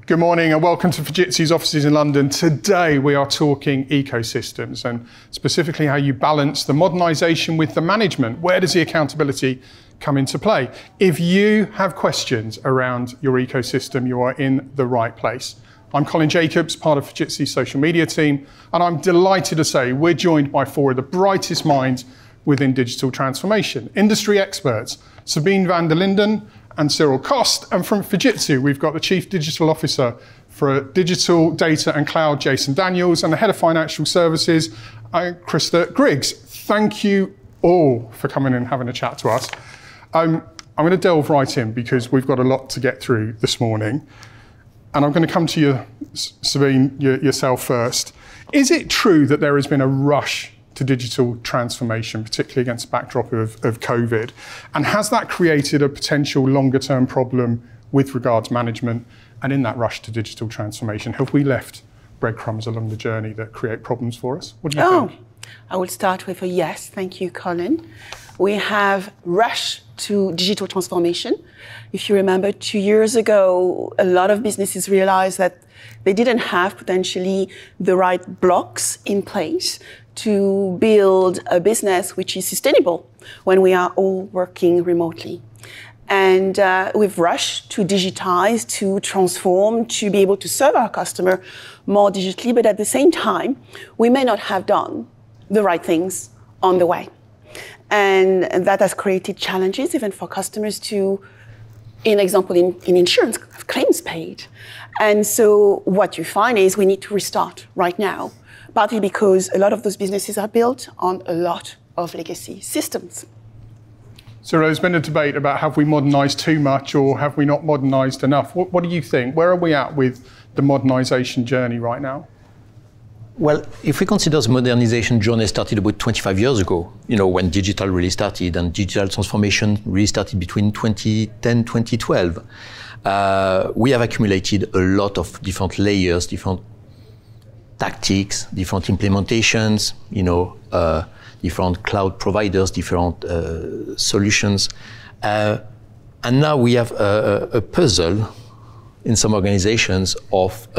Good morning and welcome to Fujitsu's offices in London. Today we are talking ecosystems and specifically how you balance the modernisation with the management. Where does the accountability come into play? If you have questions around your ecosystem, you are in the right place. I'm Colin Jacobs, part of Fujitsu's social media team, and I'm delighted to say we're joined by four of the brightest minds within digital transformation. Industry experts, Sabine van der Linden and Cyril Cost, and from Fujitsu, we've got the Chief Digital Officer for Digital, Data and Cloud, Jason Daniels, and the Head of Financial Services, Krista Griggs. Thank you all for coming and having a chat to us. I'm going to delve right in because we've got a lot to get through this morning. And I'm going to come to you, Sabine, yourself first. Is it true that there has been a rush to digital transformation, particularly against the backdrop of COVID? And has that created a potential longer term problem with regards management? And in that rush to digital transformation, have we left breadcrumbs along the journey that create problems for us? What do you think? I will start with a yes. Thank you, Colin. We have rushed to digital transformation. If you remember 2 years ago, a lot of businesses realized that they didn't have potentially the right blocks in place to build a business which is sustainable when we are all working remotely. And we've rushed to digitize, to transform, to be able to serve our customer more digitally, but at the same time, we may not have done the right things on the way. And that has created challenges even for customers to, in example, in insurance, have claims paid. And so what you find is we need to restart right now, partly because a lot of those businesses are built on a lot of legacy systems. So there's been a debate about have we modernised too much or have we not modernised enough? What do you think? Where are we at with the modernisation journey right now? Well, if we consider the modernization journey started about 25 years ago, when digital really started, and digital transformation really started between 2010 and 2012, we have accumulated a lot of different layers, different tactics, different implementations, different cloud providers, different solutions. And now we have a puzzle in some organizations of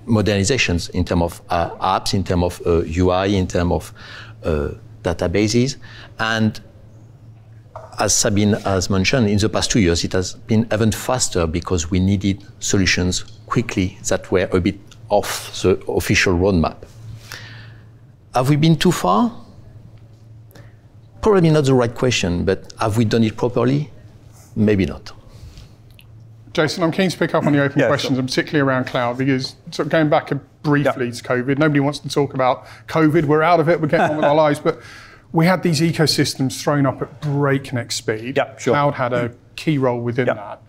modernizations in terms of apps, in terms of UI, in terms of databases. And as Sabine has mentioned, in the past 2 years, it has been even faster because we needed solutions quickly that were a bit off the official roadmap. Have we been too far? Probably not the right question, but have we done it properly? Maybe not. Jason, I'm keen to pick up on the open questions, sure. and particularly around cloud, because sort of going back briefly to COVID, nobody wants to talk about COVID. We're out of it, we're getting on with our lives, but we had these ecosystems thrown up at breakneck speed. Sure. Cloud had a key role within that.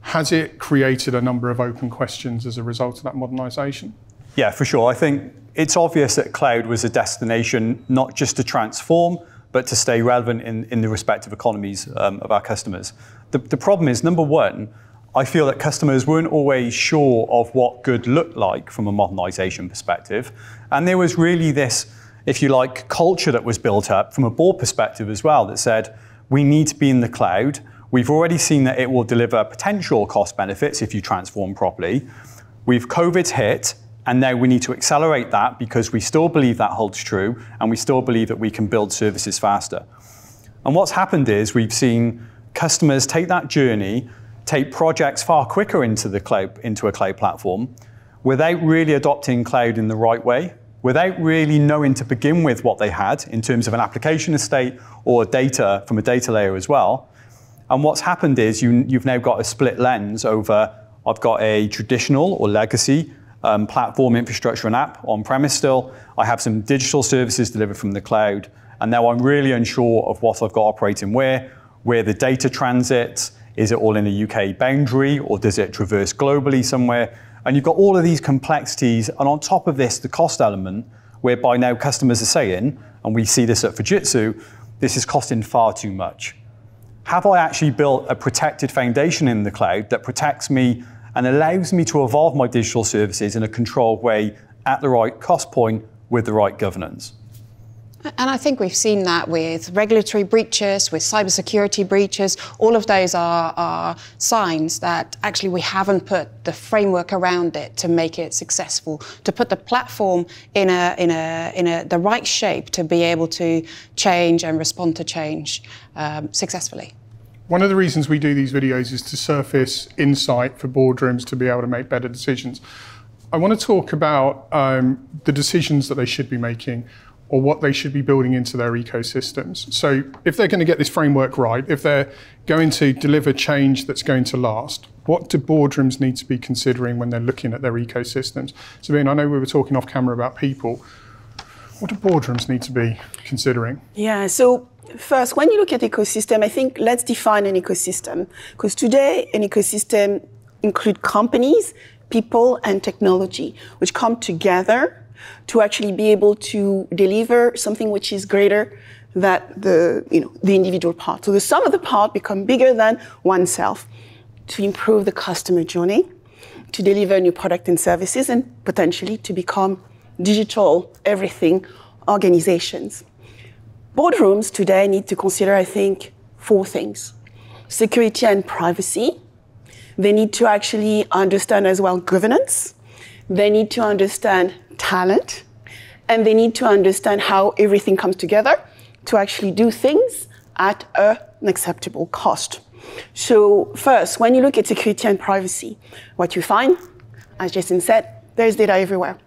Has it created a number of open questions as a result of that modernisation? Yeah, for sure. I think it's obvious that cloud was a destination not just to transform, but to stay relevant in the respective economies of our customers. The problem is, number one, I feel that customers weren't always sure of what good looked like from a modernisation perspective. And there was really this, if you like, culture that was built up from a board perspective as well that said, we need to be in the cloud. We've already seen that it will deliver potential cost benefits if you transform properly. COVID's hit, and now we need to accelerate that because we still believe that holds true, and we still believe that we can build services faster. And what's happened is we've seen customers take that journey, take projects far quicker into the cloud, into a cloud platform, without really adopting cloud in the right way, without really knowing to begin with what they had in terms of an application estate or data from a data layer as well. And what's happened is you've now got a split lens over, I've got a traditional or legacy platform infrastructure and app on-premise still. I have some digital services delivered from the cloud. And now I'm really unsure of what I've got operating where the data transits. Is it all in a UK boundary, or does it traverse globally somewhere? And you've got all of these complexities, and on top of this, the cost element, whereby now customers are saying, and we see this at Fujitsu, this is costing far too much. Have I actually built a protected foundation in the cloud that protects me and allows me to evolve my digital services in a controlled way at the right cost point with the right governance? And I think we've seen that with regulatory breaches, with cybersecurity breaches. All of those are signs that actually we haven't put the framework around it to make it successful, to put the platform in the right shape to be able to change and respond to change successfully. One of the reasons we do these videos is to surface insight for boardrooms to be able to make better decisions. I want to talk about the decisions that they should be making, or what they should be building into their ecosystems. So if they're going to get this framework right, if they're going to deliver change that's going to last, what do boardrooms need to be considering when they're looking at their ecosystems? Sabine, I know we were talking off camera about people. What do boardrooms need to be considering? Yeah, so first, when you look at ecosystem, I think let's define an ecosystem. Because today, an ecosystem includes companies, people, and technology, which come together to actually be able to deliver something which is greater than the individual part. So the sum of the part become bigger than oneself to improve the customer journey, to deliver new product and services, and potentially to become digital everything organizations. Boardrooms today need to consider, I think, 4 things. Security and privacy. They need to actually understand as well governance. They need to understand talent, and they need to understand how everything comes together to actually do things at an acceptable cost. So first, when you look at security and privacy, what you find, as Jason said, there's data everywhere.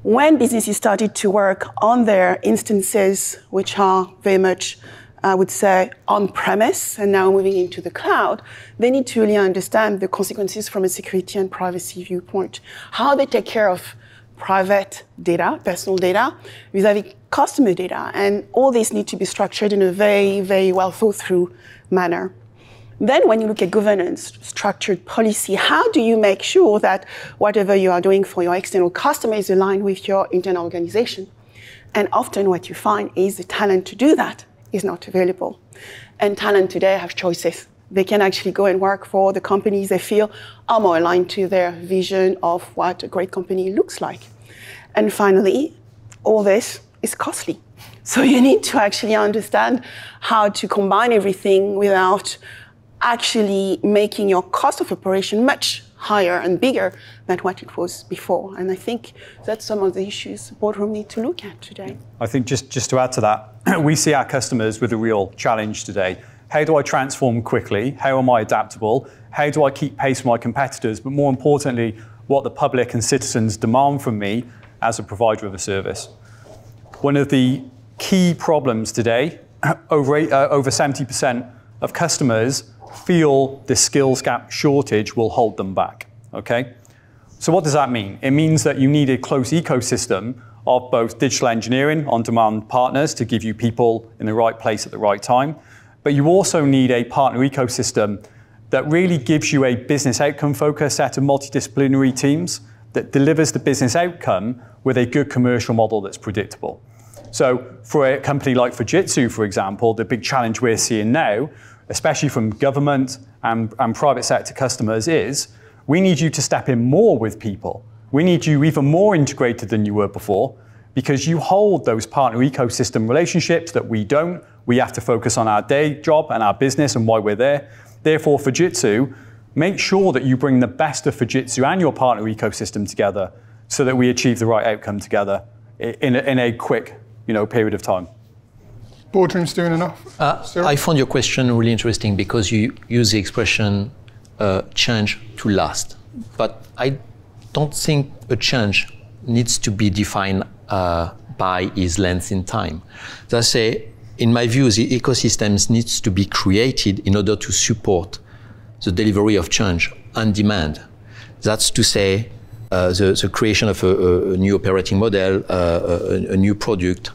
When businesses started to work on their instances, which are very much, I would say, on-premise and now moving into the cloud, they need to really understand the consequences from a security and privacy viewpoint, how they take care of private data, personal data, vis-à-vis customer data. And all this needs to be structured in a very, very well thought through manner. Then when you look at governance, structured policy, how do you make sure that whatever you are doing for your external customer is aligned with your internal organization? And often what you find is the talent to do that is not available. And talent today have choices. They can actually go and work for the companies they feel are more aligned to their vision of what a great company looks like. And finally, all this is costly. So you need to actually understand how to combine everything without actually making your cost of operation much higher and bigger than what it was before. And I think that's some of the issues boardroom need to look at today. I think just to add to that, we see our customers with a real challenge today. How do I transform quickly? How am I adaptable? How do I keep pace with my competitors? But more importantly, what the public and citizens demand from me as a provider of a service. One of the key problems today, over 70% of customers feel the skills gap shortage will hold them back, okay? So what does that mean? It means that you need a close ecosystem of both digital engineering, on-demand partners to give you people in the right place at the right time, but you also need a partner ecosystem that really gives you a business outcome focused set of multidisciplinary teams that delivers the business outcome with a good commercial model that's predictable. So for a company like Fujitsu, for example, the big challenge we're seeing now, especially from government and private sector customers, is we need you to step in more with people. We need you even more integrated than you were before, because you hold those partner ecosystem relationships that we don't. We have to focus on our day job and our business and why we're there. Therefore, Fujitsu, make sure that you bring the best of Fujitsu and your partner ecosystem together so that we achieve the right outcome together in a quick period of time. Boardrooms doing enough? I found your question really interesting because you use the expression change to last. But I don't think a change needs to be defined by its length in time. So I say, in my view, the ecosystems needs to be created in order to support the delivery of change on demand. That's to say, the creation of a new operating model, a new product,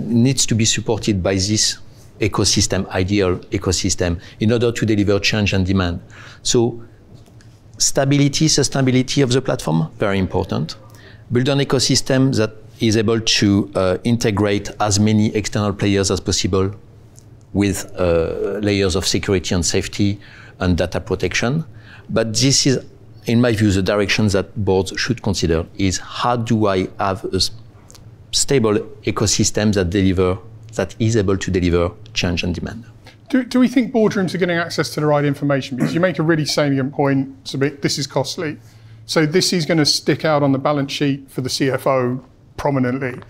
needs to be supported by this ecosystem, ideal ecosystem, in order to deliver change and demand. So stability, sustainability of the platform, very important. Build an ecosystem that is able to integrate as many external players as possible with layers of security and safety and data protection. But this is, in my view, the direction that boards should consider is how do I have stable ecosystem that is able to deliver change and demand. Do we think boardrooms are getting access to the right information? Because you make a really salient point, this is costly. So this is going to stick out on the balance sheet for the CFO prominently.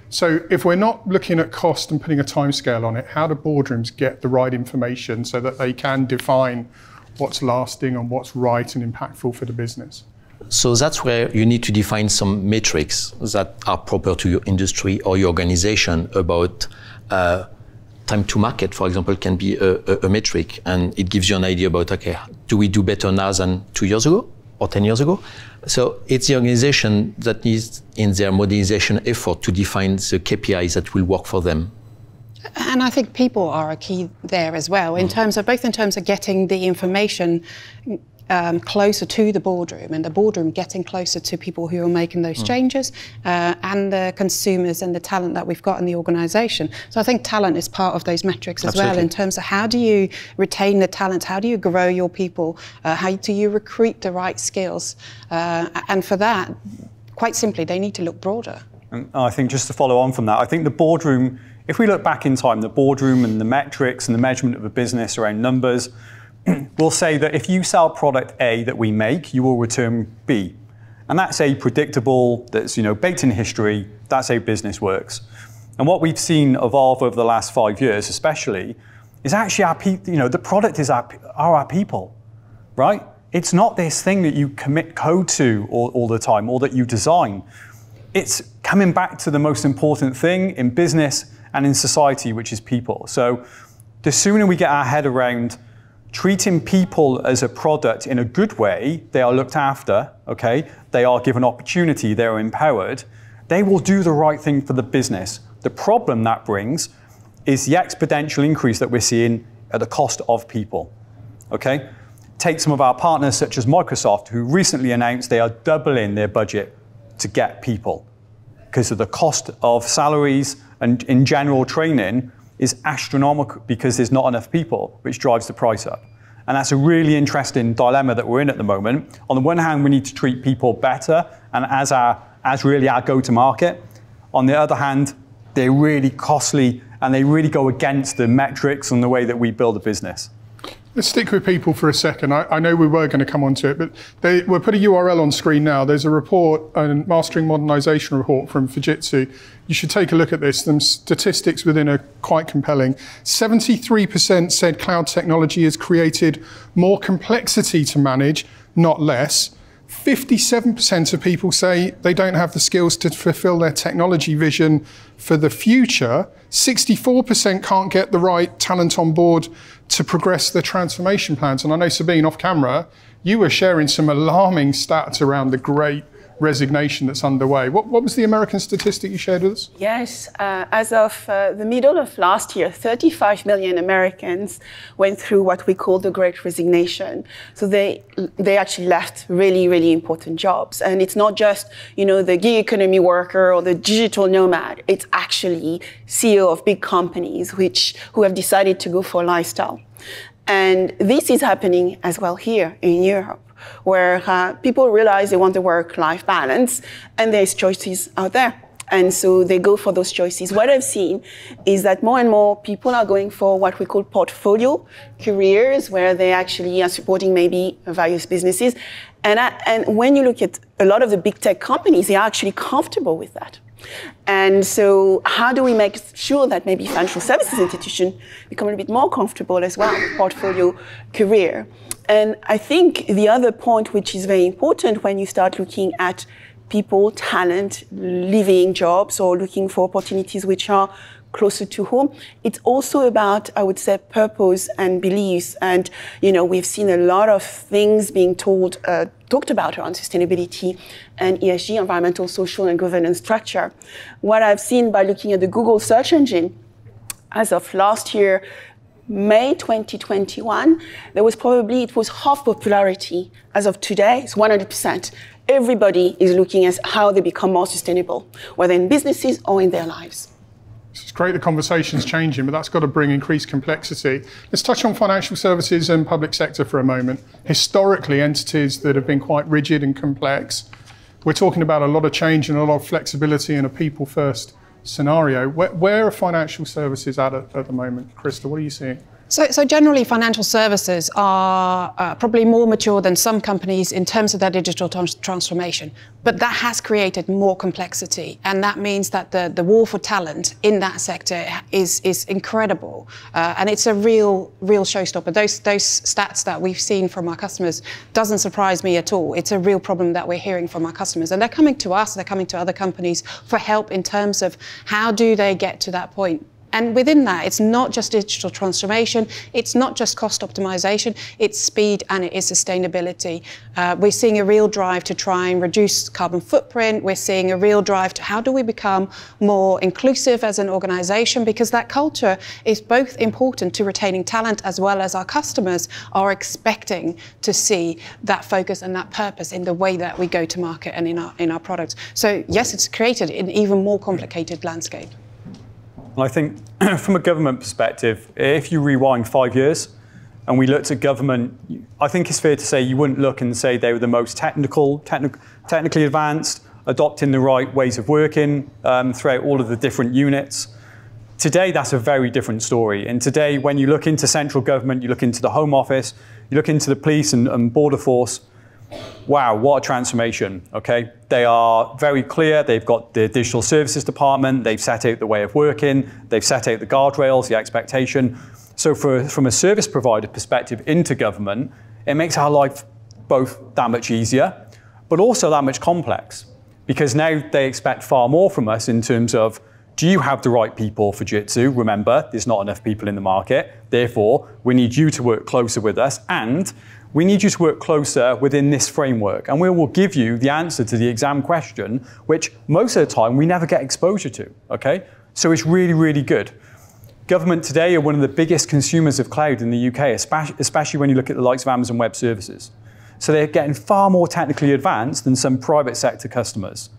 So if we're not looking at cost and putting a timescale on it, how do boardrooms get the right information so that they can define what's lasting and what's right and impactful for the business? So that's where you need to define some metrics that are proper to your industry or your organization about time to market, for example, can be a metric, and it gives you an idea about, okay, do we do better now than 2 years ago or 10 years ago? So it's the organization that needs, in their modernization effort, to define the KPIs that will work for them. And I think people are a key there as well, in terms of getting the information closer to the boardroom, and the boardroom getting closer to people who are making those changes, and the consumers and the talent that we've got in the organisation. So I think talent is part of those metrics as well, in terms of how do you retain the talent, how do you grow your people, how do you recruit the right skills, and for that, quite simply, they need to look broader. And I think just to follow on from that, I think the boardroom, if we look back in time, the boardroom and the metrics and the measurement of a business around numbers, we'll say that if you sell product A that we make, you will return B. And that's a predictable, that's baked in history, that's how business works. And what we've seen evolve over the last 5 years especially, is actually the product is our people, right? It's not this thing that you commit code to all the time, or that you design. It's coming back to the most important thing in business and in society, which is people. So the sooner we get our head around treating people as a product in a good way, they are looked after, okay? They are given opportunity, they are empowered, they will do the right thing for the business. The problem that brings is the exponential increase that we're seeing at the cost of people, okay? Take some of our partners such as Microsoft, who recently announced they are doubling their budget to get people because of the cost of salaries and in general training is astronomical because there's not enough people, which drives the price up. And that's a really interesting dilemma that we're in at the moment. On the one hand, we need to treat people better and as really our go-to-market. On the other hand, they're really costly and they really go against the metrics and the way that we build a business. Let's stick with people for a second. I know we were going to come on to it, but we'll put a URL on screen now. There's a report, a Mastering Modernisation report from Fujitsu. You should take a look at this. The statistics within are quite compelling. 73% said cloud technology has created more complexity to manage, not less. 57% of people say they don't have the skills to fulfill their technology vision for the future. 64% can't get the right talent on board to progress their transformation plans. And I know, Sabine, off camera, you were sharing some alarming stats around the Great Resignation that's underway. What was the American statistic you shared with us? Yes, as of the middle of last year, 35 million Americans went through what we call the Great Resignation. So they actually left really, really important jobs. And it's not just, the gig economy worker or the digital nomad. It's actually CEO of big companies who have decided to go for lifestyle. And this is happening as well here in Europe, where people realize they want the work-life balance and there's choices out there. And so they go for those choices. What I've seen is that more and more people are going for what we call portfolio careers, where they actually are supporting maybe various businesses. And when you look at a lot of the big tech companies, they are actually comfortable with that. And so how do we make sure that maybe financial services institutions become a little bit more comfortable as well with portfolio career? And I think the other point which is very important when you start looking at people, talent, leaving jobs or looking for opportunities which are closer to home, it's also about, I would say, purpose and beliefs. And, we've seen a lot of things being talked about around sustainability and ESG, environmental, social, and governance structure. What I've seen by looking at the Google search engine, as of last year, May 2021, it was half popularity. As of today, it's 100%. Everybody is looking at how they become more sustainable, whether in businesses or in their lives. It's great the conversation's changing, but that's got to bring increased complexity. Let's touch on financial services and public sector for a moment. Historically, entities that have been quite rigid and complex, we're talking about a lot of change and a lot of flexibility in a people-first scenario. Where are financial services at the moment? Krista, what are you seeing? So generally, financial services are probably more mature than some companies in terms of their digital transformation. But that has created more complexity. And that means that the war for talent in that sector is incredible. And it's a real showstopper. Those stats that we've seen from our customers doesn't surprise me at all. It's a real problem that we're hearing from our customers. And they're coming to us, they're coming to other companies for help in terms of how do they get to that point. And within that, it's not just digital transformation, it's not just cost optimization, it's speed and it is sustainability. We're seeing a real drive to try and reduce carbon footprint. We're seeing a real drive to how do we become more inclusive as an organization, because that culture is both important to retaining talent as well as our customers are expecting to see that focus and that purpose in the way that we go to market and in our products. So yes, it's created an even more complicated landscape. I think from a government perspective, if you rewind 5 years and we looked at government, I think it's fair to say you wouldn't look and say they were the most technically advanced, adopting the right ways of working throughout all of the different units. Today, that's a very different story. And today, when you look into central government, you look into the Home Office, you look into the police and border force, wow, what a transformation, okay? They are very clear. They've got the digital services department. They've set out the way of working. They've set out the guardrails, the expectation. So from a service provider perspective into government, it makes our life both that much easier, but also that much complex, because now they expect far more from us in terms of, do you have the right people for Jitsu? Remember, there's not enough people in the market. Therefore, we need you to work closer with us, and we need you to work closer within this framework. And we will give you the answer to the exam question, which most of the time we never get exposure to, okay? So it's really, really good. Government today are one of the biggest consumers of cloud in the UK, especially when you look at the likes of Amazon Web Services. So they're getting far more technically advanced than some private sector customers.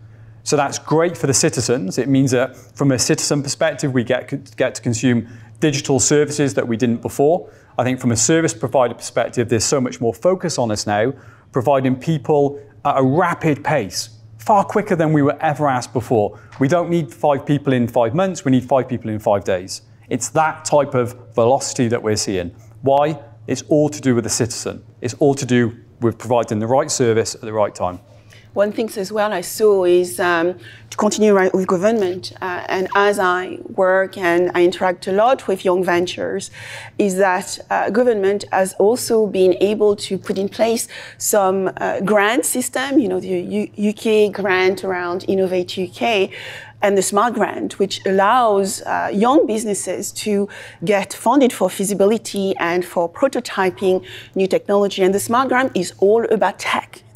So that's great for the citizens. It means that from a citizen perspective, we get to consume digital services that we didn't before. I think from a service provider perspective, there's so much more focus on us now, providing people at a rapid pace, far quicker than we were ever asked before. We don't need 5 people in 5 months, we need 5 people in 5 days. It's that type of velocity that we're seeing. Why? It's all to do with the citizen. It's all to do with providing the right service at the right time. One thing as well I saw is to continue right with government, and as I work and I interact a lot with young ventures, is that government has also been able to put in place some grant system, you know, the UK grant around Innovate UK, and the Smart Grant, which allows young businesses to get funded for feasibility and for prototyping new technology. And the Smart Grant is all about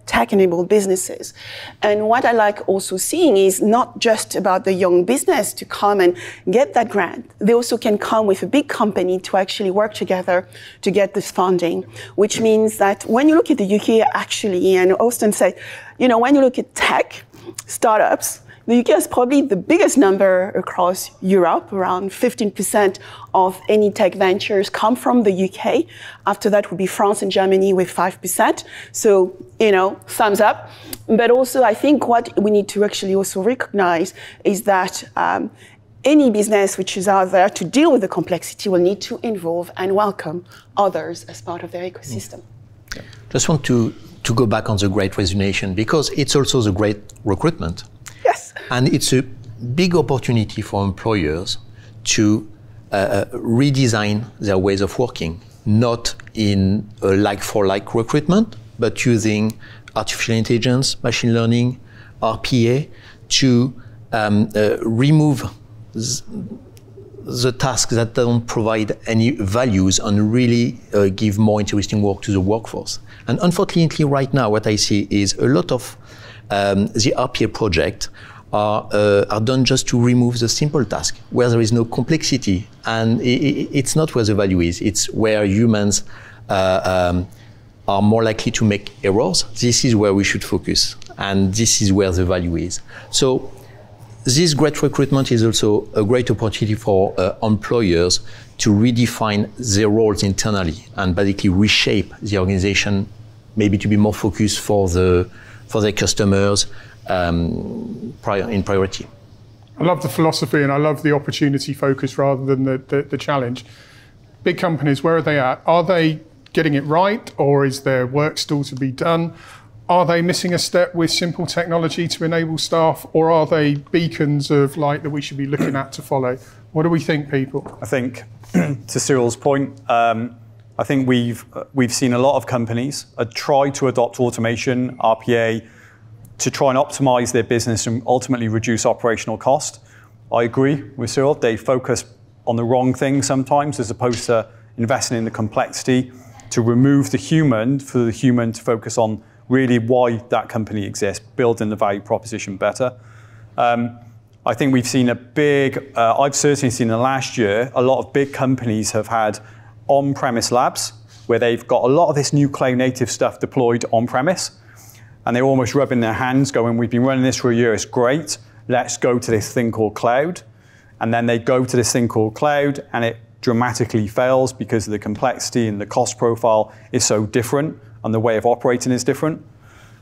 tech-enabled businesses. And what I like also seeing is not just about the young business to come and get that grant. They also can come with a big company to actually work together to get this funding, which means that when you look at the UK actually, and Austin said, you know, when you look at tech startups, the UK is probably the biggest number across Europe. Around 15% of any tech ventures come from the UK. After that would be France and Germany with 5%. So, you know, thumbs up. But also, I think what we need to actually also recognize is that any business which is out there to deal with the complexity will need to involve and welcome others as part of their ecosystem. Just want to go back on the Great Resignation, because it's also the Great Recruitment. Yes. And it's a big opportunity for employers to redesign their ways of working, not in a like-for-like recruitment, but using artificial intelligence, machine learning, RPA to remove the tasks that don't provide any values and really give more interesting work to the workforce. And unfortunately, right now, what I see is a lot of the RPA project are done just to remove the simple task, where there is no complexity. And it's not where the value is. It's where humans are more likely to make errors. This is where we should focus. And this is where the value is. So this Great Recruitment is also a great opportunity for employers to redefine their roles internally and basically reshape the organization, maybe to be more focused for their customers, in priority. I love the philosophy and I love the opportunity focus rather than the challenge. Big companies, where are they at? Are they getting it right, or is there work still to be done? Are they missing a step with simple technology to enable staff, or are they beacons of light that we should be looking at to follow? What do we think, people? I think, to Cyril's point, I think we've seen a lot of companies try to adopt automation, RPA, to try and optimize their business and ultimately reduce operational cost. I agree with Cyril. They focus on the wrong thing sometimes, as opposed to investing in the complexity, to remove the human, for the human to focus on really why that company exists, building the value proposition better. I think we've seen I've certainly seen in the last year, a lot of big companies have had on-premise labs where they've got a lot of this new cloud native stuff deployed on-premise, and they're almost rubbing their hands going, we've been running this for a year, it's great, let's go to this thing called cloud. And then they go to this thing called cloud and it dramatically fails because of the complexity and the cost profile is so different and the way of operating is different.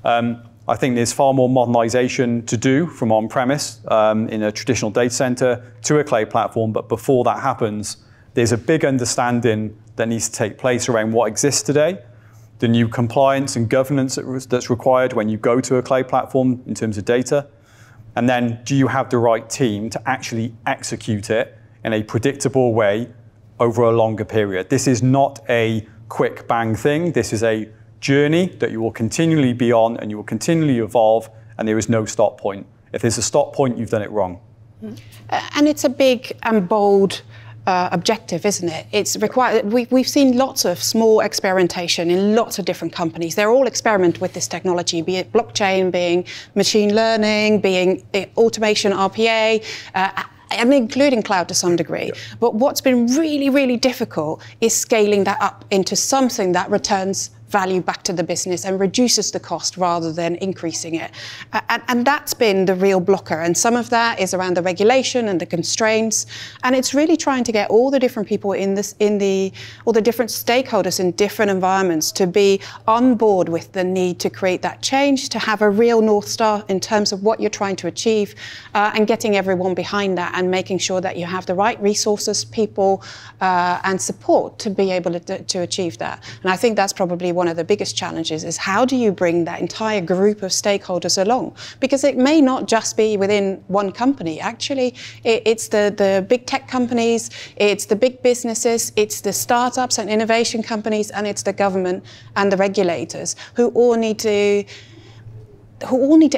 I think there's far more modernization to do from on-premise in a traditional data center to a cloud platform, but before that happens, there's a big understanding that needs to take place around what exists today, the new compliance and governance that's required when you go to a cloud platform in terms of data, and then do you have the right team to actually execute it in a predictable way over a longer period. This is not a quick bang thing. This is a journey that you will continually be on and you will continually evolve, and there is no stop point. If there's a stop point, you've done it wrong. And it's a big and bold objective, isn't it? It's required. We've seen lots of small experimentation in lots of different companies. They're all experiment with this technology, be it blockchain, being machine learning, being automation, RPA, and including cloud to some degree. But what's been really, really difficult is scaling that up into something that returns value back to the business and reduces the cost rather than increasing it. And that's been the real blocker. And some of that is around the regulation and the constraints. And it's really trying to get all the different people all the different stakeholders in different environments to be on board with the need to create that change, to have a real North Star in terms of what you're trying to achieve, and getting everyone behind that and making sure that you have the right resources, people, and support to be able to achieve that. And I think that's probably one of the biggest challenges, is how do you bring that entire group of stakeholders along? Because it may not just be within one company. Actually, it's the big tech companies, it's the big businesses, it's the startups and innovation companies, and it's the government and the regulators who all need to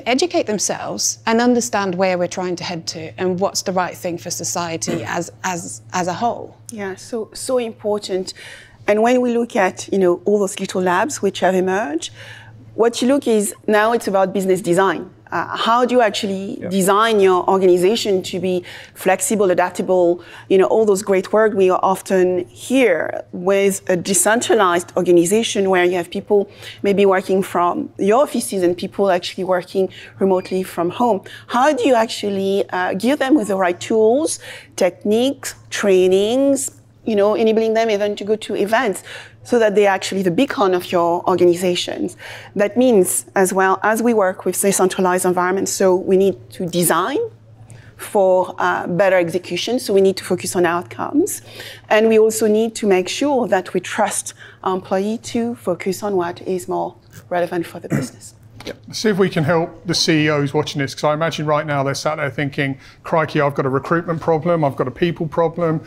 educate themselves and understand where we're trying to head to and what's the right thing for society as a whole. Yeah, so important. And when we look at, all those little labs which have emerged, what you look is now it's about business design. How do you actually design your organization to be flexible, adaptable, all those great words we often hear with a decentralized organization where you have people maybe working from your offices and people actually working remotely from home. How do you actually give them with the right tools, techniques, trainings, enabling them even to go to events so that they're actually the beacon of your organizations. That means, as well, as we work with decentralized environments, so we need to design for better execution, so we need to focus on outcomes. And we also need to make sure that we trust our employee to focus on what is more relevant for the business. Let's see if we can help the CEOs watching this, because I imagine right now they're sat there thinking, crikey, I've got a recruitment problem, I've got a people problem,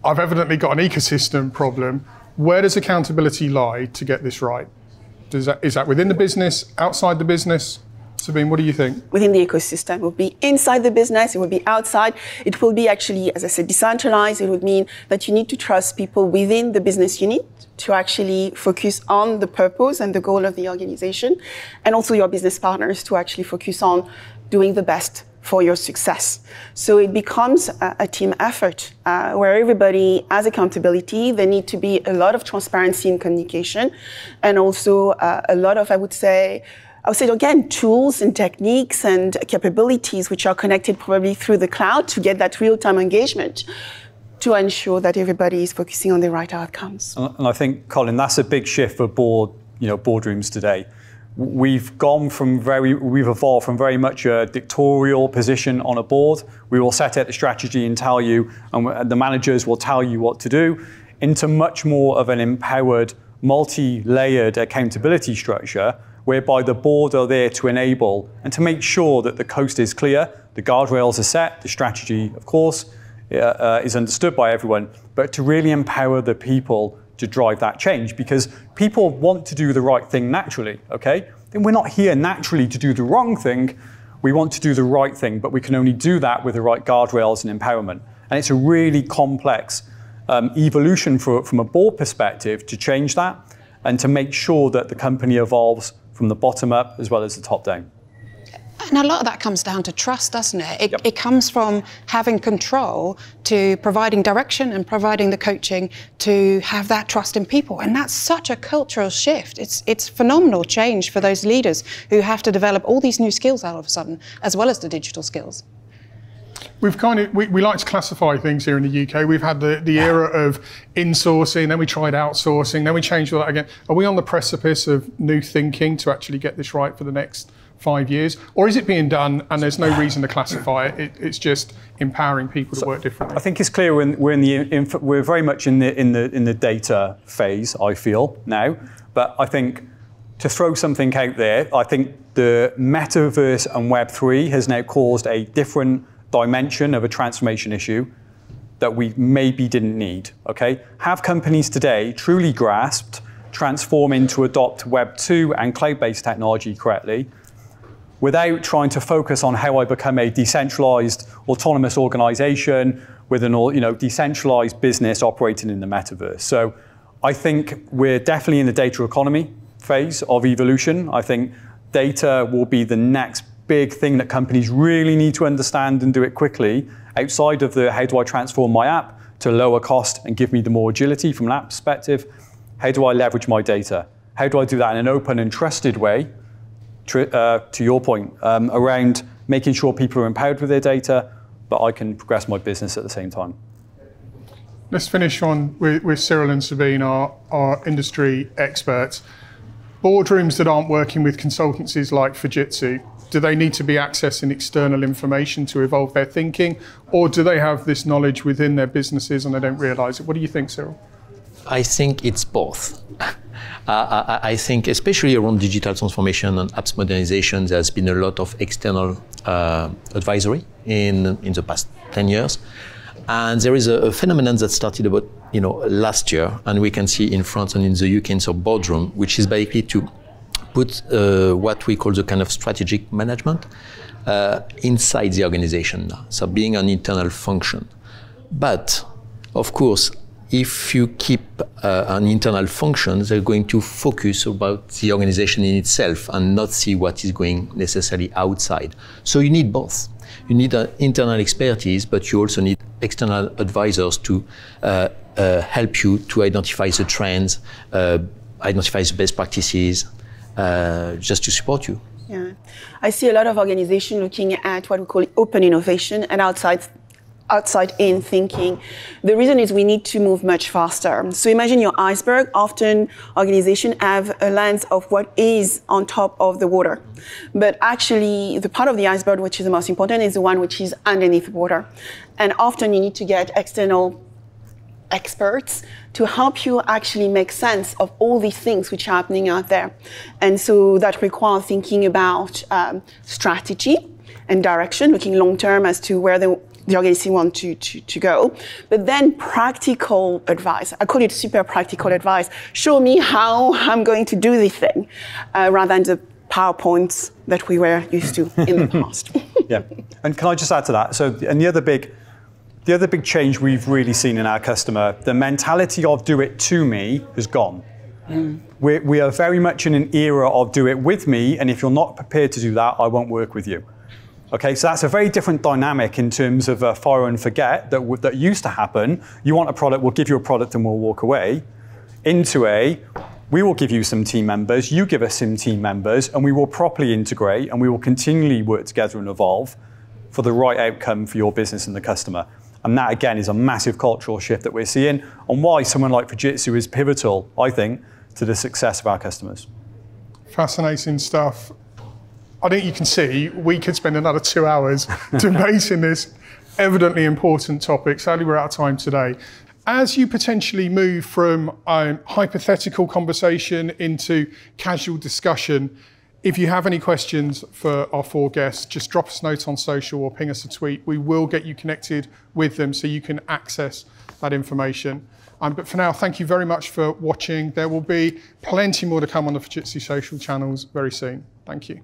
I've evidently got an ecosystem problem. Where does accountability lie to get this right? Is that within the business, outside the business? Sabine, what do you think? Within the ecosystem. It will be inside the business, it will be outside. It will be actually, as I said, decentralized. It would mean that you need to trust people within the business unit to actually focus on the purpose and the goal of the organization, and also your business partners to actually focus on doing the best for your success. So it becomes a team effort where everybody has accountability. There need to be a lot of transparency in communication, and also a lot of, I would say again, tools and techniques and capabilities which are connected probably through the cloud to get that real-time engagement to ensure that everybody is focusing on the right outcomes. And I think, Colin, that's a big shift for boardrooms today. we've evolved from very much a dictatorial position on a board. We will set out the strategy and tell you, and the managers will tell you what to do, into much more of an empowered, multi-layered accountability structure, whereby the board are there to enable and to make sure that the coast is clear, the guardrails are set, the strategy, of course, is understood by everyone, but to really empower the people to drive that change, because people want to do the right thing naturally, okay? And we're not here naturally to do the wrong thing, we want to do the right thing, but we can only do that with the right guardrails and empowerment. And it's a really complex evolution from a board perspective to change that and to make sure that the company evolves from the bottom up as well as the top down. And a lot of that comes down to trust, doesn't it? It comes from having control to providing direction and providing the coaching to have that trust in people. And that's such a cultural shift. It's phenomenal change for those leaders who have to develop all these new skills all of a sudden, as well as the digital skills. We've we like to classify things here in the UK. We've had the era of insourcing, then we tried outsourcing, then we changed all that again. Are we on the precipice of new thinking to actually get this right for the next 5 years? Or is it being done and there's no reason to classify it? It's just empowering people to work differently? I think it's clear we're very much in the data phase, I feel, now. But I think to throw something out there, I think the metaverse and Web3 has now caused a different dimension of a transformation issue that we maybe didn't need, okay? Have companies today truly grasped, transforming to adopt Web 2 and cloud-based technology correctly, without trying to focus on how I become a decentralized, autonomous organization with an decentralized business operating in the metaverse. So I think we're definitely in the data economy phase of evolution. I think data will be the next big thing that companies really need to understand and do it quickly, outside of the how do I transform my app to lower cost and give me the more agility from an app perspective. How do I leverage my data? How do I do that in an open and trusted way, to your point, around making sure people are empowered with their data, but I can progress my business at the same time. Let's finish on with Cyril and Sabine, our industry experts. Boardrooms that aren't working with consultancies like Fujitsu, do they need to be accessing external information to evolve their thinking, or do they have this knowledge within their businesses and they don't realize it? What do you think, Cyril? I think it's both. I think especially around digital transformation and apps modernization, there's been a lot of external advisory in the past 10 years. And there is a phenomenon that started about last year, and we can see in France and in the UK in some boardroom, which is basically to put what we call the kind of strategic management inside the organization now, so being an internal function. But of course, if you keep an internal function, they're going to focus about the organization in itself and not see what is going necessarily outside. So you need both. You need internal expertise, but you also need external advisors to help you to identify the trends, identify the best practices, just to support you. Yeah, I see a lot of organizations looking at what we call open innovation and outside-in thinking. The reason is we need to move much faster. So imagine your iceberg. Often organizations have a lens of what is on top of the water. But actually, the part of the iceberg which is the most important is the one which is underneath the water. And often you need to get external experts to help you actually make sense of all these things which are happening out there. And so that requires thinking about strategy and direction, looking long-term as to where the organization wants to go. But then practical advice. I call it super practical advice. Show me how I'm going to do this thing, rather than the PowerPoints that we were used to in the past. Yeah, and can I just add to that? So, and the other big change we've really seen in our customer, the mentality of do it to me has gone. We are very much in an era of do it with me, and if you're not prepared to do that, I won't work with you. Okay, so that's a very different dynamic in terms of fire and forget that used to happen. You want a product, we'll give you a product and we'll walk away. Into we will give you some team members, you give us some team members, and we will properly integrate and we will continually work together and evolve for the right outcome for your business and the customer. And that, again, is a massive cultural shift that we're seeing, and why someone like Fujitsu is pivotal, I think, to the success of our customers. Fascinating stuff. I think you can see we could spend another 2 hours debating this evidently important topic. Sadly, we're out of time today. As you potentially move from hypothetical conversation into casual discussion, if you have any questions for our 4 guests, just drop us a note on social or ping us a tweet. We will get you connected with them so you can access that information. But for now, thank you very much for watching. There will be plenty more to come on the Fujitsu social channels very soon. Thank you.